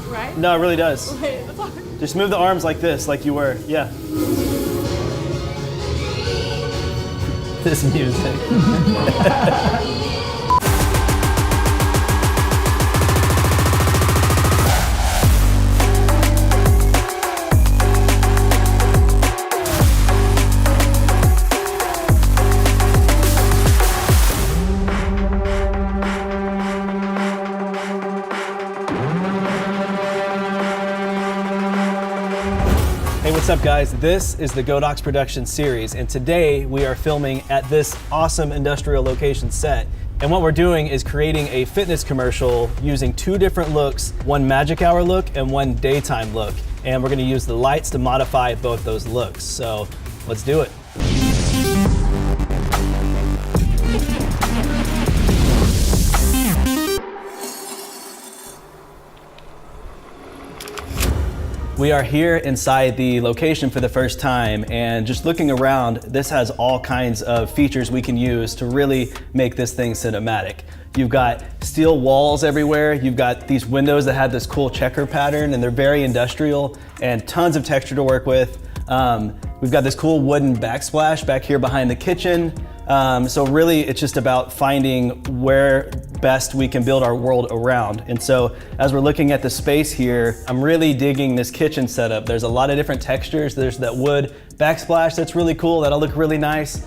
right? No, it really does. Wait, that's hard. Just move the arms like this, like you were. Yeah. This music. Hey, what's up guys? This is the Godox production series, and today we are filming at this awesome industrial location set. And what we're doing is creating a fitness commercial using two different looks, one magic hour look and one daytime look. And we're gonna use the lights to modify both those looks. So let's do it. We are here inside the location for the first time, and just looking around, this has all kinds of features we can use to really make this thing cinematic. You've got steel walls everywhere, you've got these windows that have this cool checker pattern, and they're very industrial and tons of texture to work with. We've got this cool wooden backsplash back here behind the kitchen. So really it's just about finding where best we can build our world around. And so as we're looking at the space here, I'm really digging this kitchen setup. There's a lot of different textures. There's that wood backsplash that's really cool. That'll look really nice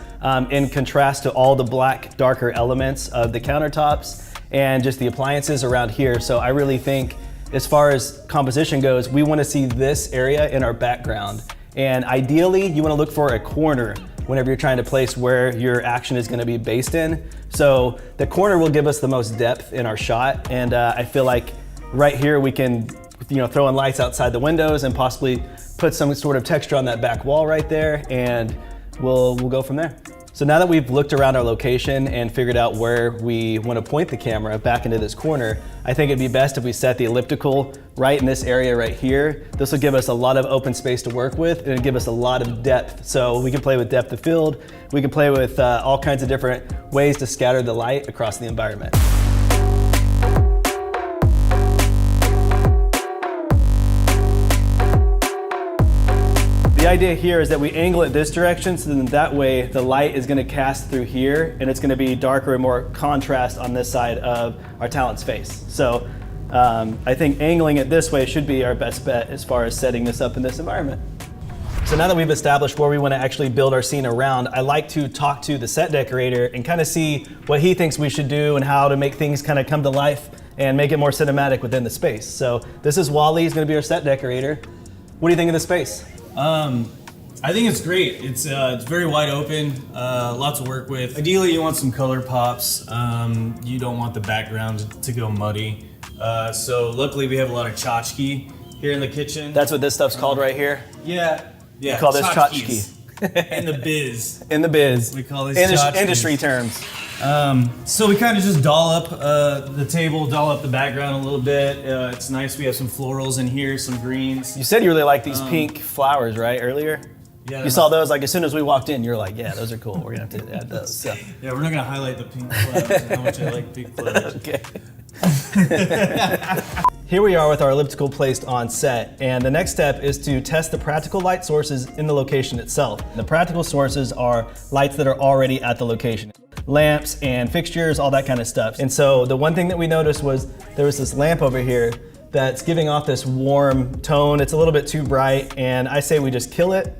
in contrast to all the black, darker elements of the countertops and just the appliances around here. So I really think as far as composition goes, we want to see this area in our background. And ideally, you want to look for a corner whenever you're trying to place where your action is going to be based in. So the corner will give us the most depth in our shot. And I feel like right here we can, throw in lights outside the windows and possibly put some sort of texture on that back wall right there, and we'll go from there. So now that we've looked around our location and figured out where we want to point the camera back into this corner, I think it'd be best if we set the elliptical right in this area right here. This will give us a lot of open space to work with, and it'll give us a lot of depth. So we can play with depth of field, we can play with all kinds of different ways to scatter the light across the environment. The idea here is that we angle it this direction, so then that way the light is going to cast through here, and it's going to be darker and more contrast on this side of our talent's face. So I think angling it this way should be our best bet as far as setting this up in this environment. So now that we've established where we want to actually build our scene around, I like to talk to the set decorator and kind of see what he thinks we should do and how to make things kind of come to life and make it more cinematic within the space. So this is Wally, he's going to be our set decorator. What do you think of the space? I think it's great. It's very wide open, lots to work with. Ideally, you want some color pops. You don't want the background to go muddy. So luckily, we have a lot of tchotchke here in the kitchen. That's what this stuff's called right here? Yeah. We call this tchotchke. In the biz. In the biz. We call these industry terms. So we kind of just doll up the table, doll up the background a little bit. It's nice. We have some florals in here, some greens. You said you really like these pink flowers, right, earlier? Yeah. You saw those like as soon as we walked in, you were like, yeah, those are cool. We're gonna have to add those. So. Yeah, we're not gonna highlight the pink flowers and how much I like pink flowers. Okay. Here we are with our elliptical placed on set, and the next step is to test the practical light sources in the location itself. The practical sources are lights that are already at the location. Lamps and fixtures, all that kind of stuff. And so the one thing that we noticed was there was this lamp over here that's giving off this warm tone. It's a little bit too bright, and I say we just kill it.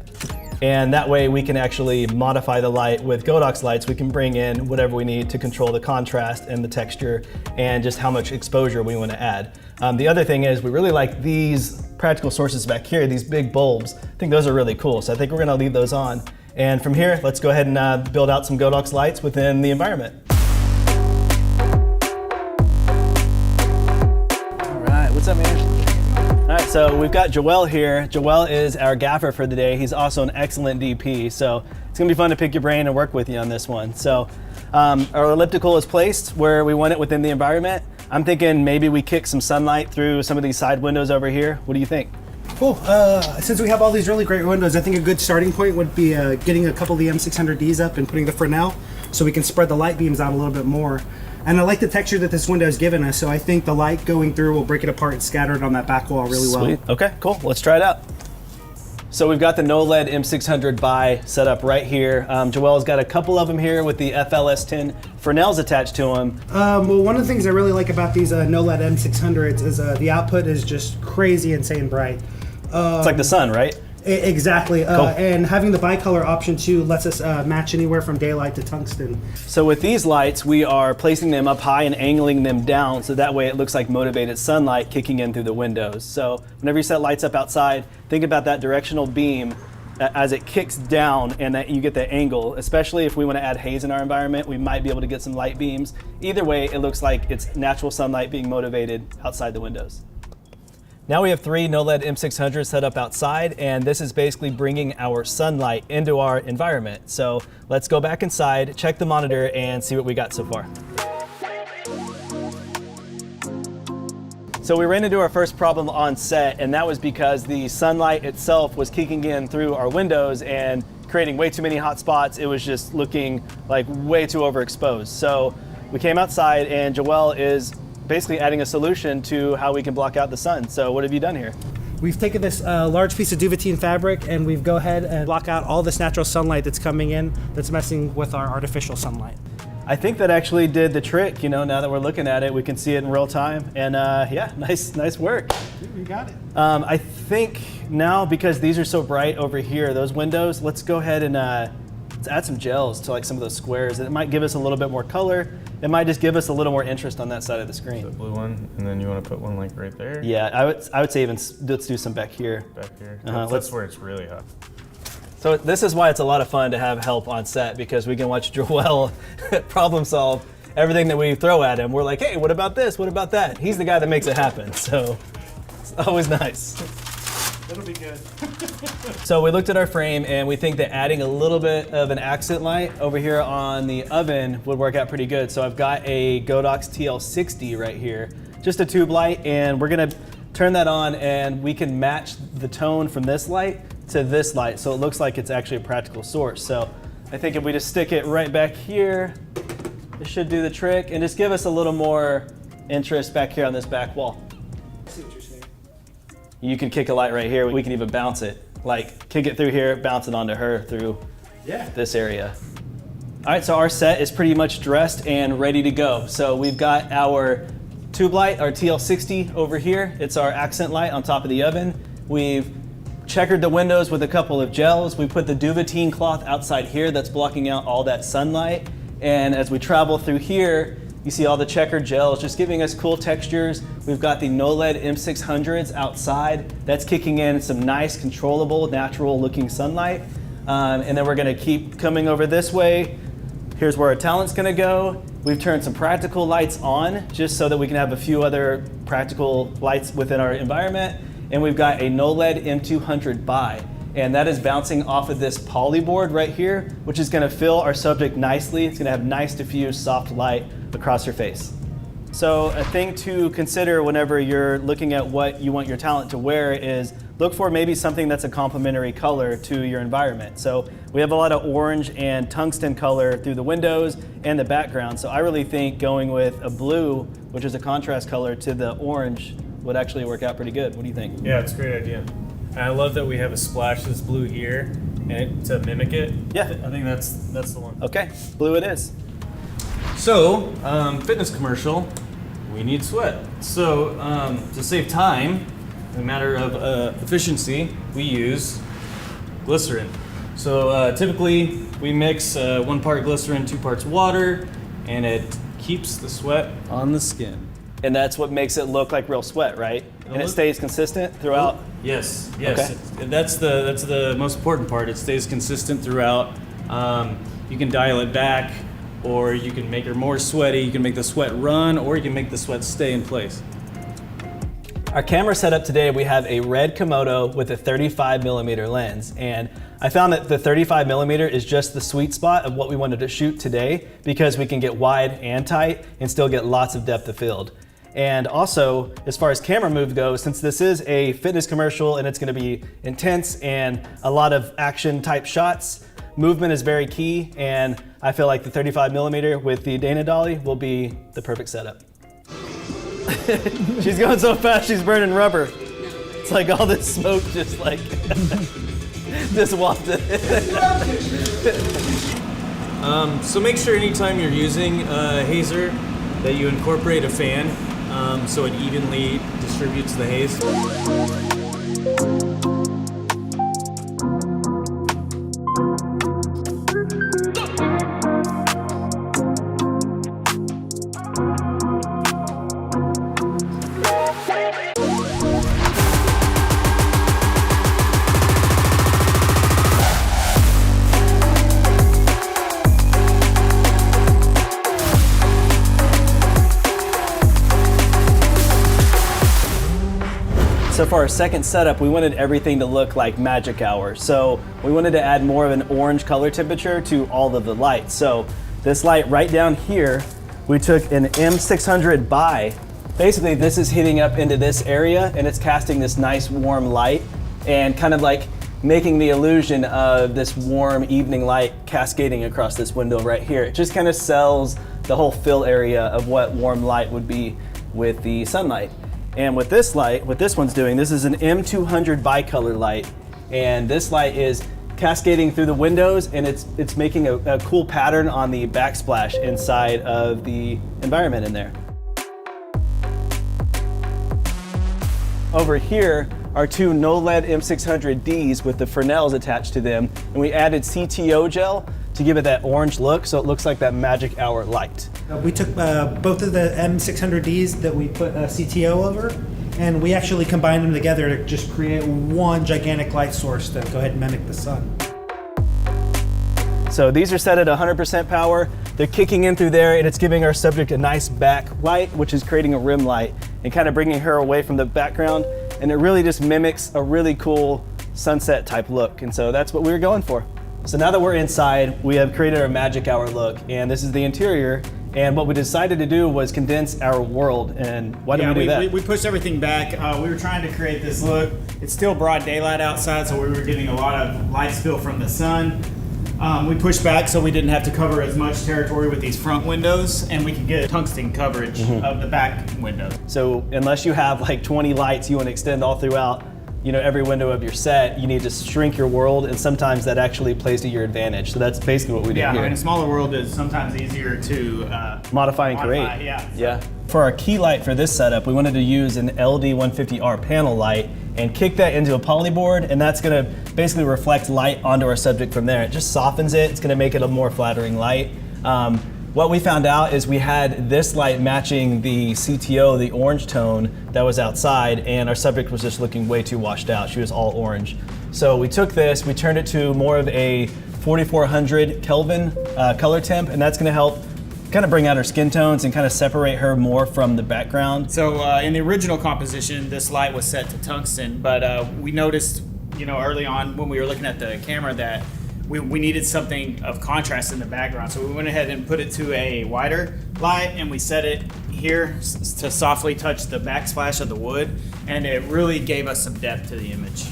And that way we can actually modify the light with Godox lights. We can bring in whatever we need to control the contrast and the texture and just how much exposure we want to add. The other thing is we really like these practical sources back here, these big bulbs. I think those are really cool. So I think we're gonna leave those on. And from here, let's go ahead and build out some Godox lights within the environment. All right, what's up, man? All right, so we've got Joel here. Joel is our gaffer for the day. He's also an excellent DP, so it's gonna be fun to pick your brain and work with you on this one. So our elliptical is placed where we want it within the environment. I'm thinking maybe we kick some sunlight through some of these side windows over here. What do you think? Cool. Since we have all these really great windows, I think a good starting point would be getting a couple of the M600Ds up and putting the Fresnel so we can spread the light beams out a little bit more. And I like the texture that this window has given us, so I think the light going through will break it apart and scatter it on that back wall really well. Sweet. Okay, cool. Let's try it out. So we've got the Knowled M600 buy set up right here. Joel's got a couple of them here with the FLS10 Fresnels attached to them. Well, one of the things I really like about these Knowled M600s is the output is just crazy, insane bright. It's like the sun, right? Exactly. Cool. And having the bicolor option too lets us match anywhere from daylight to tungsten. So with these lights, we are placing them up high and angling them down so that way it looks like motivated sunlight kicking in through the windows. So whenever you set lights up outside, think about that directional beam as it kicks down and that you get the angle, especially if we want to add haze in our environment, we might be able to get some light beams. Either way, it looks like it's natural sunlight being motivated outside the windows. Now we have 3 Knowled M600s set up outside, and this is basically bringing our sunlight into our environment. So let's go back inside, check the monitor, and see what we got so far. So we ran into our first problem on set, and that was because the sunlight itself was kicking in through our windows and creating way too many hot spots. It was just looking like way too overexposed. So we came outside, and Joel is basically adding a solution to how we can block out the sun. So what have you done here? We've taken this large piece of duvetine fabric and we've go ahead and block out all this natural sunlight that's coming in that's messing with our artificial sunlight. I think that actually did the trick. You know, now that we're looking at it, we can see it in real time. And yeah, nice work. We got it. I think now, because these are so bright over here, those windows, let's go ahead and let's add some gels to like some of those squares. It might give us a little bit more color. It might just give us a little more interest on that side of the screen. The blue one, and then you want to put one like right there? Yeah, I would say even let's do some back here. Back here. That's where it's really hot. So this is why it's a lot of fun to have help on set, because we can watch Joel problem solve everything that we throw at him. We're like, hey, what about this? What about that? He's the guy that makes it happen, so it's always nice. That'll be good. So we looked at our frame and we think that adding a little bit of an accent light over here on the oven would work out pretty good. So I've got a Godox TL60 right here, just a tube light, and we're gonna turn that on and we can match the tone from this light to this light so it looks like it's actually a practical source. So I think if we just stick it right back here, it should do the trick and just give us a little more interest back here on this back wall. You can kick a light right here. We can even bounce it. Like kick it through here, bounce it onto her through this area. All right, so our set is pretty much dressed and ready to go. So we've got our tube light, our TL60 over here. It's our accent light on top of the oven. We've checkered the windows with a couple of gels. We put the duvetine cloth outside here that's blocking out all that sunlight. And as we travel through here, you see all the checkered gels just giving us cool textures. We've got the Knowled M600s outside. That's kicking in some nice, controllable, natural looking sunlight. And then we're gonna keep coming over this way. Here's where our talent's gonna go. We've turned some practical lights on just so that we can have a few other practical lights within our environment. And we've got a Knowled M200 buy. And that is bouncing off of this poly board right here, which is gonna fill our subject nicely. It's gonna have nice diffuse soft light across your face. So a thing to consider whenever you're looking at what you want your talent to wear is look for maybe something that's a complementary color to your environment. So we have a lot of orange and tungsten color through the windows and the background. So I really think going with a blue, which is a contrast color, to the orange would actually work out pretty good. What do you think? Yeah, it's a great idea. And I love that we have a splash that's blue here and to mimic it. Yeah. I think that's the one. Okay, blue it is. So, fitness commercial, we need sweat. So, to save time, in a matter of efficiency, we use glycerin. So, typically, we mix 1 part glycerin, 2 parts water, and it keeps the sweat on the skin. And that's what makes it look like real sweat, right? And it stays consistent throughout? Yes. Okay. That's the most important part. It stays consistent throughout. You can dial it back, or you can make her more sweaty. You can make the sweat run, or you can make the sweat stay in place. Our camera setup today, we have a red Komodo with a 35mm lens. And I found that the 35mm is just the sweet spot of what we wanted to shoot today, because we can get wide and tight and still get lots of depth of field. And also, as far as camera move goes, since this is a fitness commercial and it's gonna be intense and a lot of action type shots, movement is very key, and I feel like the 35mm with the Dana dolly will be the perfect setup. She's going so fast, she's burning rubber. It's like all this smoke just like, just wafted. So make sure anytime you're using a hazer that you incorporate a fan so it evenly distributes the haze. So for our second setup, we wanted everything to look like magic hour. So we wanted to add more of an orange color temperature to all of the lights. So this light right down here, we took an M600 bi. Basically, this is heating up into this area and it's casting this nice warm light and kind of like making the illusion of this warm evening light cascading across this window right here. It just kind of sells the whole fill area of what warm light would be with the sunlight. And with this light, what this one's doing, this is an M200 bicolor light, and this light is cascading through the windows, and it's making a cool pattern on the backsplash inside of the environment in there. Over here are two Knowled M600Ds with the Fresnels attached to them, and we added CTO gel to give it that orange look, so it looks like that magic hour light. We took both of the M600Ds that we put CTO over, and we actually combined them together to just create one gigantic light source to go ahead and mimic the sun. So these are set at 100% power. They're kicking in through there, and it's giving our subject a nice backlight, which is creating a rim light and kind of bringing her away from the background. And it really just mimics a really cool sunset type look. And so that's what we were going for. So now that we're inside, we have created our magic hour look, and this is the interior. And what we decided to do was condense our world. And why did we do that? We pushed everything back. We were trying to create this look. It's still broad daylight outside, so we were getting a lot of light spill from the sun. We pushed back so we didn't have to cover as much territory with these front windows, and we could get tungsten coverage of the back windows. So unless you have like 20 lights you want to extend all throughout, you know, every window of your set, you need to shrink your world, and sometimes that actually plays to your advantage. So that's basically what we did here. Yeah, and a smaller world is sometimes easier to modify and create. Yeah. For our key light for this setup, we wanted to use an LD150R panel light and kick that into a polyboard, and that's gonna basically reflect light onto our subject from there. It just softens it, it's gonna make it a more flattering light. What we found out is we had this light matching the CTO, the orange tone that was outside, and our subject was just looking way too washed out. She was all orange. So we took this, we turned it to more of a 4400 Kelvin color temp, and that's gonna help kind of bring out her skin tones and kind of separate her more from the background. So in the original composition, this light was set to tungsten, but we noticed, you know, early on when we were looking at the camera that we needed something of contrast in the background. So we went ahead and put it to a wider light, and we set it here to softly touch the backsplash of the wood, and it really gave us some depth to the image.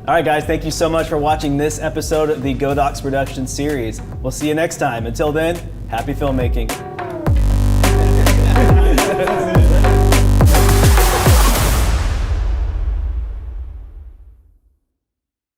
All right, guys, thank you so much for watching this episode of the Godox production series. We'll see you next time. Until then, happy filmmaking.